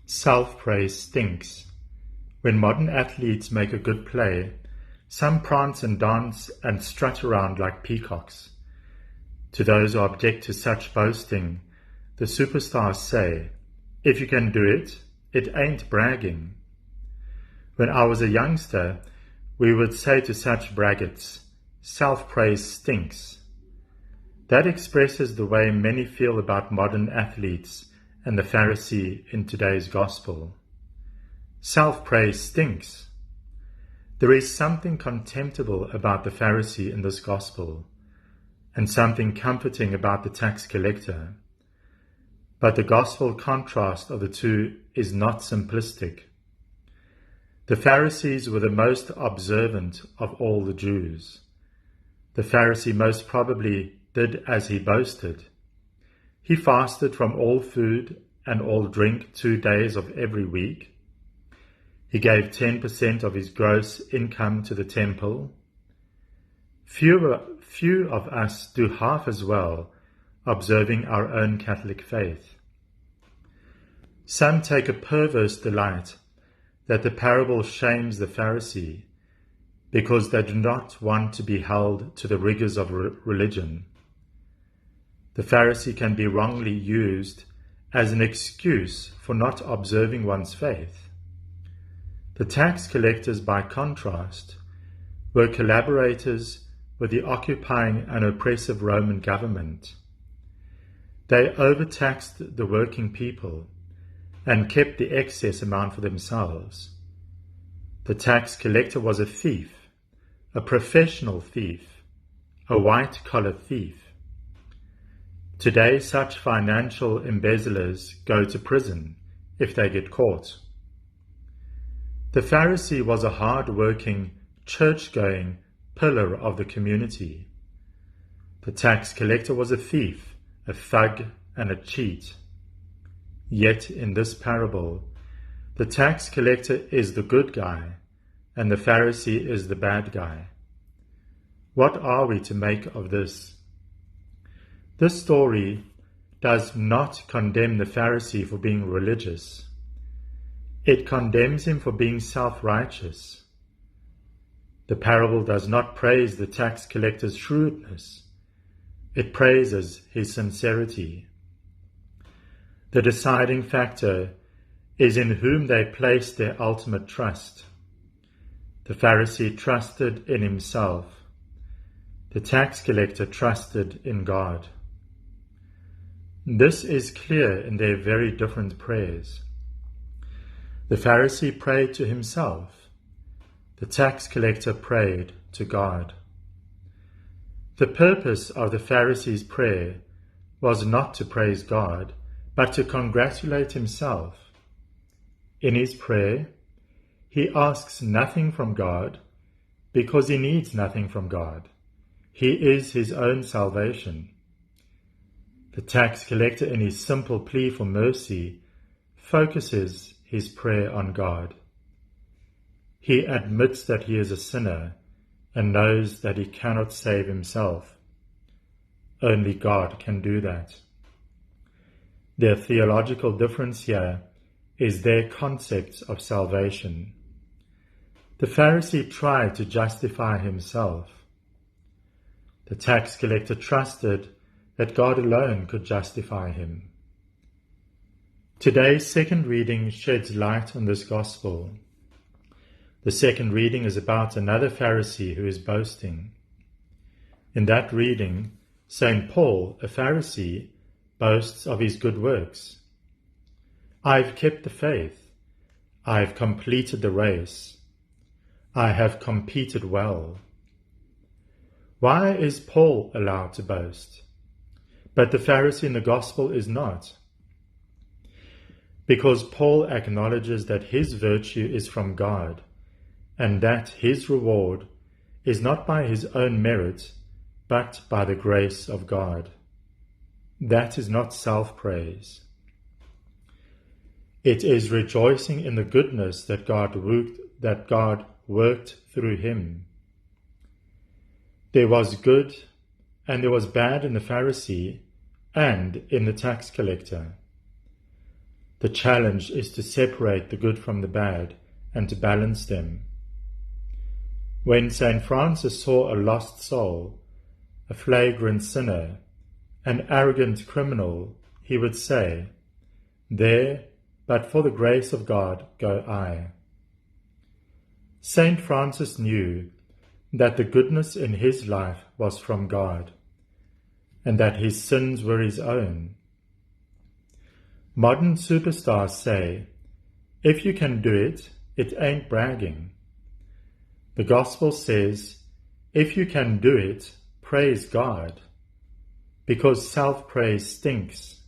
Self-praise stinks. When modern athletes make a good play, some prance and dance and strut around like peacocks. To those who object to such boasting, the superstars say, "If you can do it, it ain't bragging." When I was a youngster, we would say to such braggarts, "Self-praise stinks." That expresses the way many feel about modern athletes and the Pharisee in today's gospel. Self-praise stinks. There is something contemptible about the Pharisee in this gospel, and something comforting about the tax collector. But the gospel contrast of the two is not simplistic. The Pharisees were the most observant of all the Jews. The Pharisee most probably did as he boasted. He fasted from all food and all drink 2 days of every week. He gave 10% of his gross income to the temple. Few of us do half as well, observing our own Catholic faith. Some take a perverse delight that the parable shames the Pharisee because they do not want to be held to the rigors of religion. The Pharisee can be wrongly used as an excuse for not observing one's faith. The tax collectors, by contrast, were collaborators with the occupying and oppressive Roman government. They overtaxed the working people and kept the excess amount for themselves. The tax collector was a thief, a professional thief, a white-collar thief. Today, such financial embezzlers go to prison if they get caught. The Pharisee was a hard-working, church-going pillar of the community. The tax collector was a thief, a thug, and a cheat. Yet in this parable, the tax collector is the good guy, and the Pharisee is the bad guy. What are we to make of this? This story does not condemn the Pharisee for being religious. It condemns him for being self-righteous. The parable does not praise the tax collector's shrewdness. It praises his sincerity. The deciding factor is in whom they placed their ultimate trust. The Pharisee trusted in himself. The tax collector trusted in God. This is clear in their very different prayers. The Pharisee prayed to himself. The tax collector prayed to God. The purpose of the Pharisee's prayer was not to praise God, but to congratulate himself. In his prayer, he asks nothing from God because he needs nothing from God. He is his own salvation. The tax collector, in his simple plea for mercy, focuses his prayer on God. He admits that he is a sinner and knows that he cannot save himself. Only God can do that. Their theological difference here is their concepts of salvation. The Pharisee tried to justify himself. The tax collector trusted that God alone could justify him. Today's second reading sheds light on this gospel. The second reading is about another Pharisee who is boasting. In that reading, St. Paul, a Pharisee, boasts of his good works. "I've kept the faith. I've completed the race. I have competed well." Why is Paul allowed to boast? But the Pharisee in the gospel is not. Because Paul acknowledges that his virtue is from God, and that his reward is not by his own merit, but by the grace of God. That is not self-praise. It is rejoicing in the goodness that God worked through him. There was good and there was bad in the Pharisee and in the tax collector. The challenge is to separate the good from the bad and to balance them. When St. Francis saw a lost soul, a flagrant sinner, an arrogant criminal, he would say, "There, but for the grace of God, go I." St. Francis knew that the goodness in his life was from God, and that his sins were his own. Modern superstars say, "If you can do it, it ain't bragging." The Gospel says, "If you can do it, praise God," because self-praise stinks.